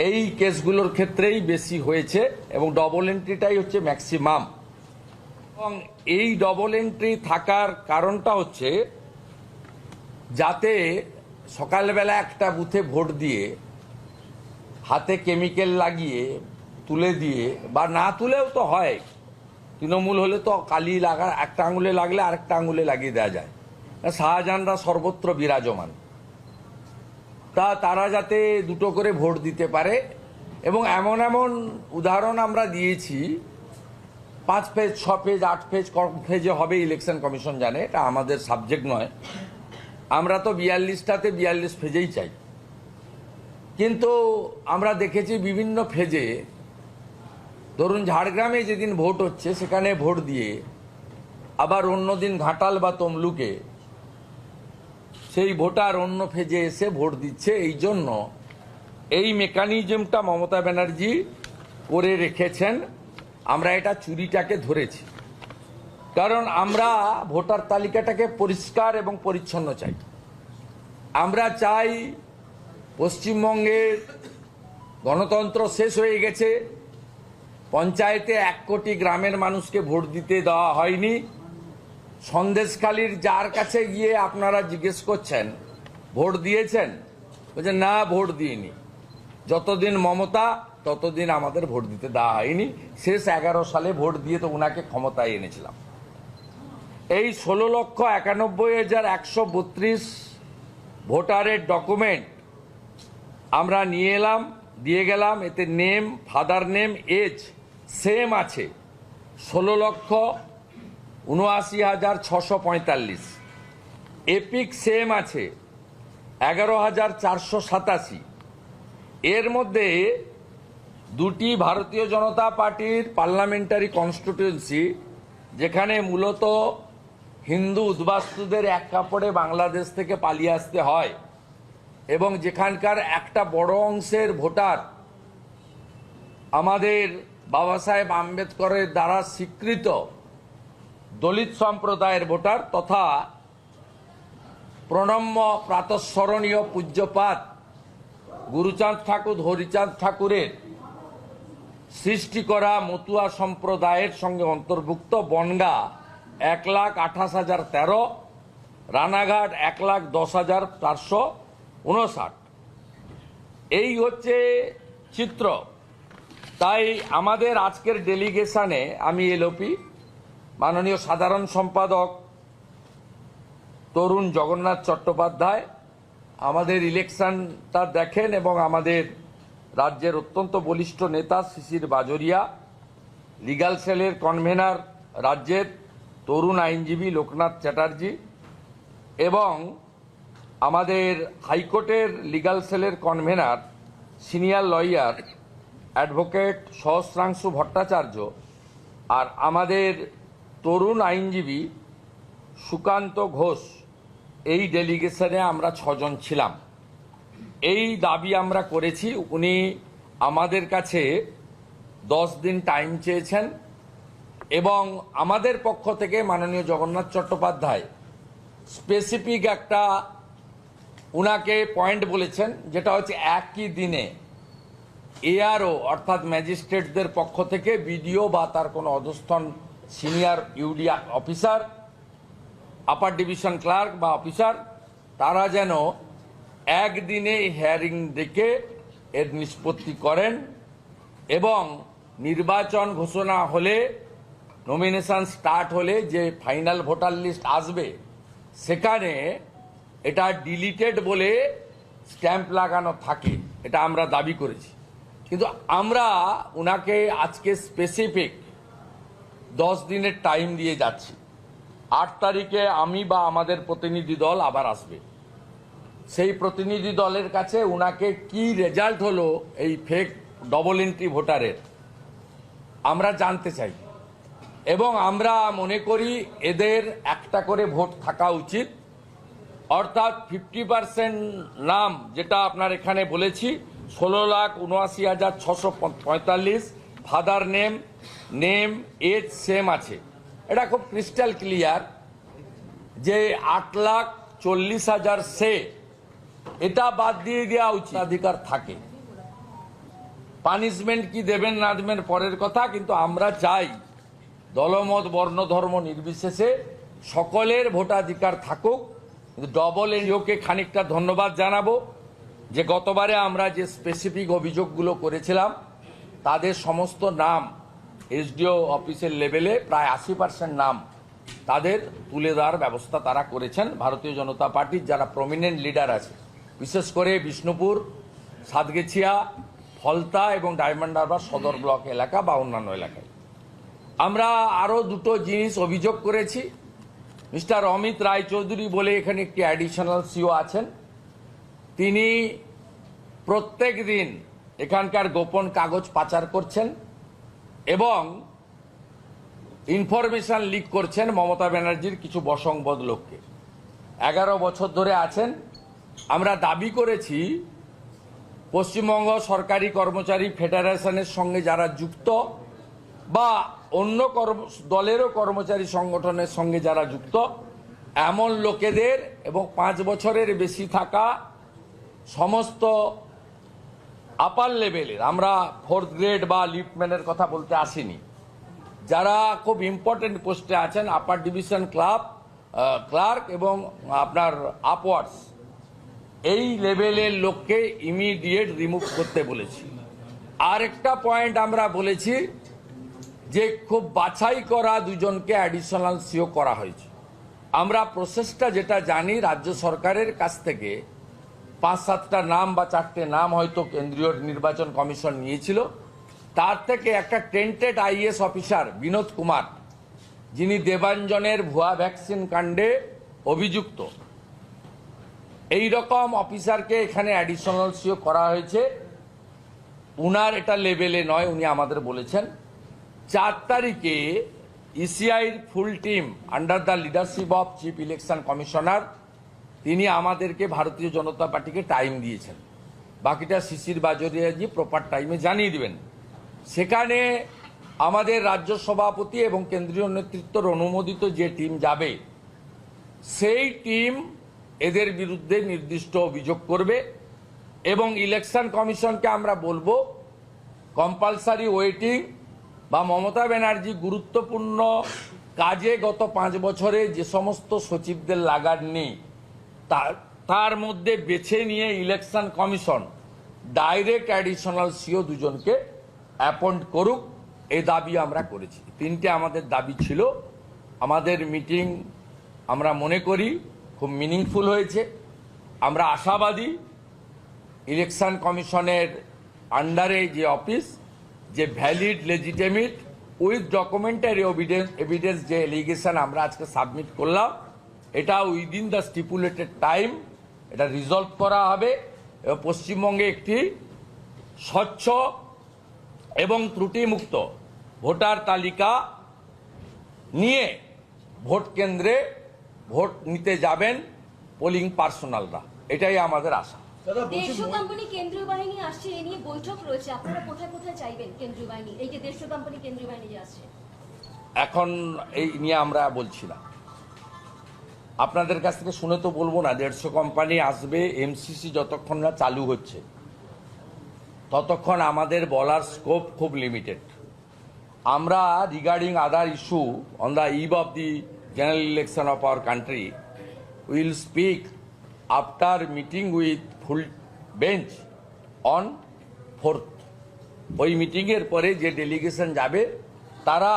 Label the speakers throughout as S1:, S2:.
S1: এই কেসগুলোর ক্ষেত্রেই বেশি হয়েছে এবং ডবল এন্ট্রিটাই হচ্ছে ম্যাক্সিমাম। এবং এই ডবল এন্ট্রি থাকার কারণটা হচ্ছে যাতে সকালবেলা একটা বুথে ভোট দিয়ে হাতে কেমিক্যাল লাগিয়ে তুলে দিয়ে বা না তুলেও তো হয়, তৃণমূল হলে তো কালি লাগা একটা আঙুলে লাগলে আরেকটা আঙুলে লাগিয়ে দেওয়া যায়, শাহজাহানরা সর্বত্র বিরাজমান, তারা যাতে দুটো করে ভোট দিতে পারে। এবং এমন এমন উদাহরণ আমরা দিয়েছি, 5 পেজ 6 পেজ 8 পেজ কম পেজে হবে, ইলেকশন কমিশন জানে, এটা আমাদের সাবজেক্ট নয়। আমরা তো 42টাতে 42 পেজেই চাই, কিন্তু আমরা দেখেছি বিভিন্ন ফেজে, ধরুন ঝাড়গ্রামে যেদিন ভোট হচ্ছে সেখানে ভোট দিয়ে আবার অন্যদিন ঘাটাল বা তমলুকে সেই ভোটার অন্য ফেজে এসে ভোট দিচ্ছে। এই জন্য এই মেকানিজমটা মমতা ব্যানার্জি করে রেখেছেন। আমরা এটা চুরিটাকে ধরেছি, কারণ আমরা ভোটার তালিকাটাকে পরিষ্কার এবং পরিচ্ছন্ন চাই। আমরা চাই পশ্চিমবঙ্গের গণতন্ত্র শেষ হয়ে গেছে, পঞ্চায়েতে 1 কোটি গ্রামের মানুষকে ভোট দিতে দেওয়া হয়নি। সন্দেশখালীর যার কাছে গিয়ে আপনারা জিজ্ঞেস করছেন ভোট দিয়েছেন, বলছে না ভোট দিইনি, যতদিন মমতা ততদিন আমাদের ভোট দিতে দেওয়া হয়নি। শেষ 11 সালে ভোট দিয়ে তো উনাকে ক্ষমতায় এনেছিলাম। এই 16,91,132 ভোটারের ডকুমেন্ট আমরা নিয়ে এলাম, দিয়ে গেলাম। এতে name, father name, age same আছে 16,79,645। এপিক সেম আছে 11,487। এর মধ্যে 2টি ভারতীয় জনতা পার্টির পার্লামেন্টারি কনস্টিটিউয়েন্সি, যেখানে মূলত হিন্দু উদ্বাস্তুদের এক কাপড়ে বাংলাদেশ থেকে পালিয়ে আসতে হয় এবং যেখানকার একটা বড় অংশের ভোটার আমাদের বাবা সাহেব আম্বেদকরের দ্বারা স্বীকৃত দলিত সম্প্রদায়ের ভোটার তথা প্রণম্য প্রাতঃস্মরণীয় পূজ্যপাত গুরুচাঁদ ঠাকুর, হরিচাঁদ ঠাকুরের সৃষ্টি করা মতুয়া সম্প্রদায়ের সঙ্গে অন্তর্ভুক্ত বনগা 1,28,013, রানাঘাট 1,10,459। এই হচ্ছে চিত্র। তাই আমাদের আজকের ডেলিগেশনে আমি এলওপি, মাননীয় সাধারণ সম্পাদক তরুণ জগন্নাথ চট্টোপাধ্যায় আমাদের ইলেকশনটা দেখেন এবং আমাদের রাজ্যের অত্যন্ত বলিষ্ঠ নেতা শিশির বাজোরিয়া, লিগ্যাল সেলের কনভেনার রাজ্যের তরুণ আইনজীবী লোকনাথ চ্যাটার্জি এবং আমাদের হাইকোর্টের লিগ্যাল সেলের convener senior lawyer advocate Sahasranshu Bhattacharya আর আমাদের তরুণ আইনজীবী সুকান্ত ঘোষ, এই ডেলিগেশনে আমরা 6 জন ছিলাম। এই দাবি আমরা করেছি। উনি আমাদের কাছে 10 দিন টাইম চেয়েছেন এবং আমাদের পক্ষ থেকে মাননীয় জগন্নাথ চট্টোপাধ্যায় স্পেসিফিক একটা উনাকে পয়েন্ট বলেছেন, যেটা হচ্ছে একই দিনে এআরও অর্থাৎ ম্যাজিস্ট্রেটদের পক্ষ থেকে বিডিও বা তার কোনো অধস্তন senior UD officer, upper division clerk বা অফিসার, তারা যেন একদিনে হিয়ারিং ডেকে এর নিষ্পত্তি করেন এবং নির্বাচন ঘোষণা হলে, নমিনেশন স্টার্ট হলে যে ফাইনাল ভোটার লিস্ট আসবে সেখানে এটা ডিলিটেড বলে স্ট্যাম্প লাগানো থাকে। এটা আমরা দাবি করেছি, কিন্তু আমরা উনাকে আজকে স্পেসিফিক 10 দিনের টাইম দিয়ে যাচ্ছি। 8 তারিখে আমি বা আমাদের প্রতিনিধি দল আবার আসবে। সেই প্রতিনিধি দলের কাছে উনাকে কি রেজাল্ট হলো এই ফেক ডবল এন্ট্রি ভোটারের আমরা জানতে চাই এবং আমরা মনে করি এদের একটা করে ভোট থাকা উচিত, অর্থাৎ 50% নাম যেটা আপনার এখানে বলেছি 16,79,645, ফাদার নেম, এজ সেম আছে। এটা খুব ক্রিস্টাল ক্লিয়ার যে 8,40,000 সে এটা বাদ দিয়ে দেওয়া উচিত অধিকার থাকে। পানিশমেন্ট কি দেবেন না দেবেন পরের কথা, কিন্তু আমরা চাই দলমত বর্ণ ধর্ম নির্বিশেষে সকলের ভোটাধিকার থাকুক। কিন্তু ডবল এনজিওকে খানিকটা ধন্যবাদ জানাবো যে গতবারে আমরা যে স্পেসিফিক অভিযোগগুলো করেছিলাম তাদের সমস্ত নাম এসডিও অফিসের লেভেলে প্রায় 80% নাম তাদের তুলে দেওয়ার ব্যবস্থা তারা করেছেন। ভারতীয় জনতা পার্টির যারা প্রমিনেন্ট লিডার আছে, বিশেষ করে বিষ্ণুপুর, সাতগেছিয়া, ফলতা এবং ডায়মন্ড হারবার সদর ব্লক এলাকা বা অন্যান্য এলাকায়। আমরা আরও দুটো জিনিস অভিযোগ করেছি। মিস্টার অমিত রায়চৌধুরী বলে এখানে একটি অ্যাডিশনাল সিও আছেন, তিনি প্রত্যেক দিন এখানকার গোপন কাগজ পাচার করছেন এবং ইনফরমেশন লিক করছেন মমতা ব্যানার্জির কিছু বশংবদ লোককে। 11 বছর ধরে আছেন। আমরা দাবি করেছি পশ্চিমবঙ্গ সরকারি কর্মচারী ফেডারেশনের সঙ্গে যারা যুক্ত বা অন্য দলেরও কর্মচারী সংগঠনের সঙ্গে যারা যুক্ত এমন লোকেদের এবং 5 বছরের বেশি থাকা সমস্ত আপার লেভেলের, আমরা 4th গ্রেড বা লিফটম্যানের কথা বলতে আসিনি, যারা খুব ইম্পর্টেন্ট পোস্টে আছেন, আপার ডিভিশন ক্লার্ক এবং আপনার আপওয়ার্ডস, এই লেভেলের লোককে ইমিডিয়েট রিমুভ করতে বলেছি। আর একটা পয়েন্ট আমরা বলেছি যে খুব বাছাই করা দুজনকে অ্যাডিশনাল সিও করা হয়েছে। আমরা প্রসেসটা যেটা জানি, রাজ্য সরকারের কাছ থেকে 5-7টা নাম বা 4টে নাম হয়তো কেন্দ্রীয় নির্বাচন কমিশন নিয়েছিল। তার থেকে একটা tainted IAS officer Binod Kumar, যিনি দেবাঞ্জনের ভুয়া ভ্যাকসিন কাণ্ডে অভিযুক্ত, এই রকম অফিসারকে এখানে অ্যাডিশনাল সিও করা হয়েছে। উনার এটা লেভেলে নয়, উনি আমাদের বলেছেন। 4 তারিখে ইসিআইর full team under the leadership of chief election commissioner, তিনি আমাদেরকে ভারতীয় জনতা পার্টিকে টাইম দিয়েছেন। বাকিটা শিশির বাজোরিয়াজি প্রপার টাইমে জানিয়ে দিবেন। সেখানে আমাদের রাজ্য সভাপতি এবং কেন্দ্রীয় নেতৃত্বর অনুমোদিত যে টিম যাবে, সেই টিম এদের বিরুদ্ধে নির্দিষ্ট অভিযোগ করবে এবং ইলেকশন কমিশনকে আমরা বলবো কম্পালসারি ওয়েটিং বা মমতা ব্যানার্জি গুরুত্বপূর্ণ কাজে গত 5 বছরে যে সমস্ত সচিবদের লাগাননি তার মধ্যে বেছে নিয়ে election commission direct additional CEO দুজনকে অ্যাপয়েন্ট করুক, এই দাবি আমরা করেছি। 3টে আমাদের দাবি ছিল। আমাদের মিটিং আমরা মনে করি খুব মিনিংফুল হয়েছে। আমরা আশাবাদী ইলেকশন কমিশনের আন্ডারে যে অফিস, যে valid legitimate with documentary evidence যে এলিগেশন আমরা আজকে সাবমিট করলাম, এটা উইদিন দ্য স্টিপুলেটেড টাইম এটা রিজলভ করা হবে এবং পশ্চিমবঙ্গে একটি স্বচ্ছ এবং ত্রুটিমুক্ত ভোটার তালিকা নিয়ে ভোট কেন্দ্রে ভোট নিতে যাবেন পোলিং পার্সোনালরা, এটাই আমাদের আশা।
S2: দেড়শো কোম্পানি কেন্দ্রীয় বাহিনী আসছে, এ নিয়ে বৈঠক রয়েছে, আপনারা কোথায় কোথায় চাইবেন কেন্দ্রীয় বাহিনী, এই যে 150 কোম্পানি কেন্দ্রীয় বাহিনী যে আসছে?
S1: এখন এই নিয়ে আমরা বলছি না, আপনাদের কাছ থেকে শুনে তো বলবো না। 150 কোম্পানি আসবে, এমসিসি যতক্ষণ না চালু হচ্ছে ততক্ষণ আমাদের বলার স্কোপ খুব লিমিটেড। আমরা regarding other issue on the eve of the general election of our country will speak after meeting with full bench on 4th। ওই মিটিংয়ের পরে যে ডেলিগেশন যাবে তারা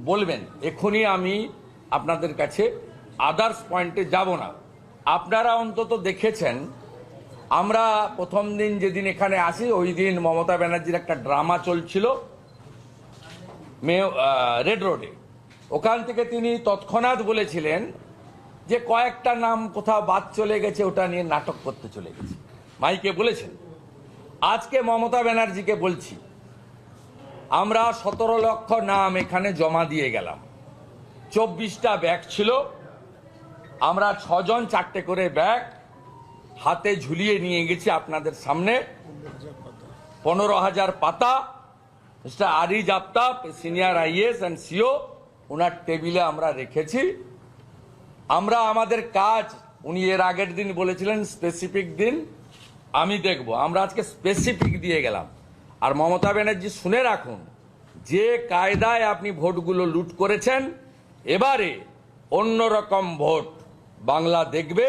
S1: বলবেন। এখনই আমি আপনাদের কাছে আদার্স পয়েন্টে যাব না। আপনারা অন্তত দেখেছেন, আমরা প্রথম দিন যেদিন এখানে আসি ওই দিন মমতা ব্যানার্জির একটা ড্রামা চলছিল রেড রোডে। ওখান থেকে তিনি তৎক্ষণাৎ বলেছিলেন যে কয়েকটা নাম কোথাও বাদ চলে গেছে, ওটা নিয়ে নাটক করতে চলে গেছে, মাইকে বলেছেন। আজকে মমতা ব্যানার্জিকে বলছি, আমরা 17 লক্ষ নাম এখানে জমা দিয়ে গেলাম। 24টা ব্যাগ ছিল, আমরা 6 জন 4টে করে ব্যাগ হাতে ঝুলিয়ে নিয়ে গেছি আপনাদের সামনে। 15,000 পাতা mister Ariz Aftab, senior IAS and CO, ওনার টেবিলে আমরা রেখেছি। আমরা আমাদের কাজ, উনি এর আগের দিন বলেছিলেন স্পেসিফিক দিন, আমি দেখব। আমরা আজকে স্পেসিফিক দিয়ে গেলাম। আর মমতা ব্যানার্জি শুনে রাখুন, যে কায়দায় আপনি ভোটগুলো লুট করেছেন, এবারে অন্যরকম ভোট বাংলা দেখবে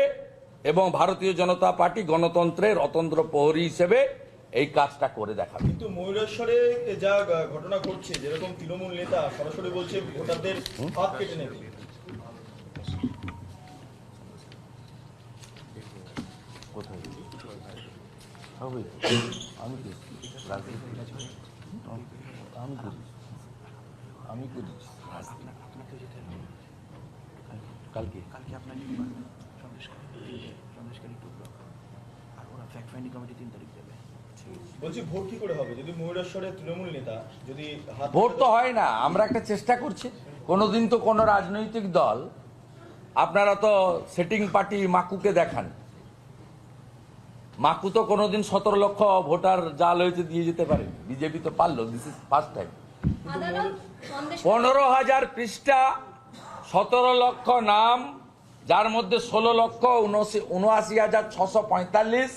S1: এবং ভারতীয় জনতা পার্টি গণতন্ত্রের অতন্ত্র প্রহরী হিসেবে এই কাজটা করে দেখাবে।
S3: কিন্তু ময়ূরেশ্বরে যা ঘটনা ঘটছে, যেরকম তৃণমূল নেতা সরাসরি বলছে ভোটারদের হাত কেটে নেবে।
S1: আমি কালকে
S4: আপনাকে সন্দেশকারী টুকরো আর ওরা ফ্যাক্ট ফাইন্ডিং কমিটি 3 তারিখ দেবে।
S3: বলছি ভোট কি করে হবে যদি ময়ূরেশ্বরে তৃণমূল নেতা যদি হাত
S1: ভোট তো হয় না, আমরা একটা চেষ্টা করছি। কোনোদিন তো কোনো রাজনৈতিক দল, আপনারা তো সেটিং পার্টি মাকুকে দেখান, মাকু তো কোনোদিন 17 লক্ষ ভোটার জাল হয়েছে দিয়ে যেতে পারে, বিজেপি তো পারলো, দিস ইজ ফার্স্ট টাইম।
S2: আদালত সন্দেশ
S1: 15,000 পৃষ্ঠা, 17 লক্ষ নাম, যার মধ্যে 16,79,645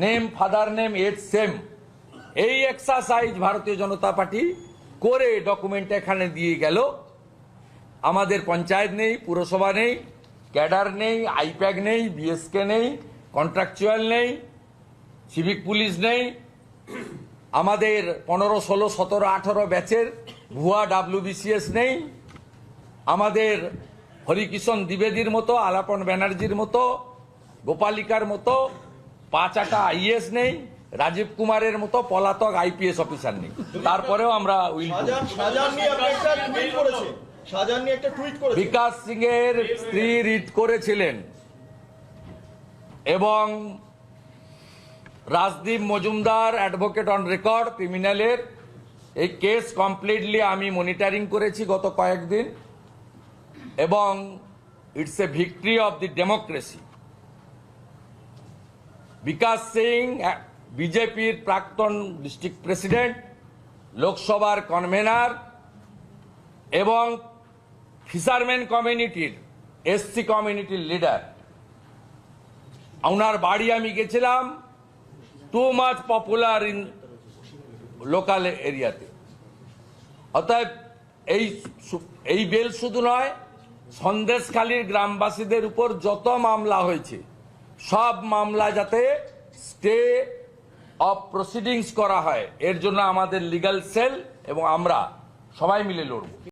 S1: name, father name, age same. এই এক্সারসাইজ ভারতীয় জনতা পার্টি করে ডকুমেন্ট এখানে দিয়ে গেল। আমাদের পঞ্চায়েত নেই, পুরসভা নেই, ক্যাডার নেই, আইপ্যাক নেই, বিএসকে নেই, কন্ট্রাকচুয়াল নেই, সিভিক পুলিশ নেই, আমাদের 15, 16, 17, 18 ব্যাচের ভুয়া WBCS নেই, আমাদের হরিকিষণ দ্বিবেদীর মতো, আলাপন ব্যানার্জির মতো, গোপালিকার মতো 5 আইএস নেই, রাজীব কুমারের মতো পলাতক IPS অফিসার নেই। তারপরেও আমরা
S3: শাহজাহান নিয়ে আপনি একটা টুইট করেছেন, শাহজাহান নিয়ে একটা টুইট করেছেন।
S1: বিকাশ সিং এর স্ত্রী রিট করেছিলেন এবং Rajdeep Majumdar advocate on record ক্রিমিনালের এই কেস কমপ্লিটলি আমি মনিটরিং করেছি গত কয়েকদিন, এবং it's a victory of the democracy. Bikash Singh বিজেপির প্রাক্তন ডিস্ট্রিক্ট প্রেসিডেন্ট, লোকসভার কনভেনার এবং ফিশারম্যান কমিউনিটির, SC কমিউনিটির লিডার। ওনার বাড়ি আমি গেছিলাম, too much popular in local এরিয়াতে। অতএব এই বেল শুধু নয়, সন্দেশখালীর গ্রামবাসীদের উপর যত মামলা হয়েছে সব মামলা যাতে স্টে অফ প্রসিডিংস করা হয়, এর জন্য আমাদের লিগ্যাল সেল এবং আমরা সবাই মিলে লড়ব।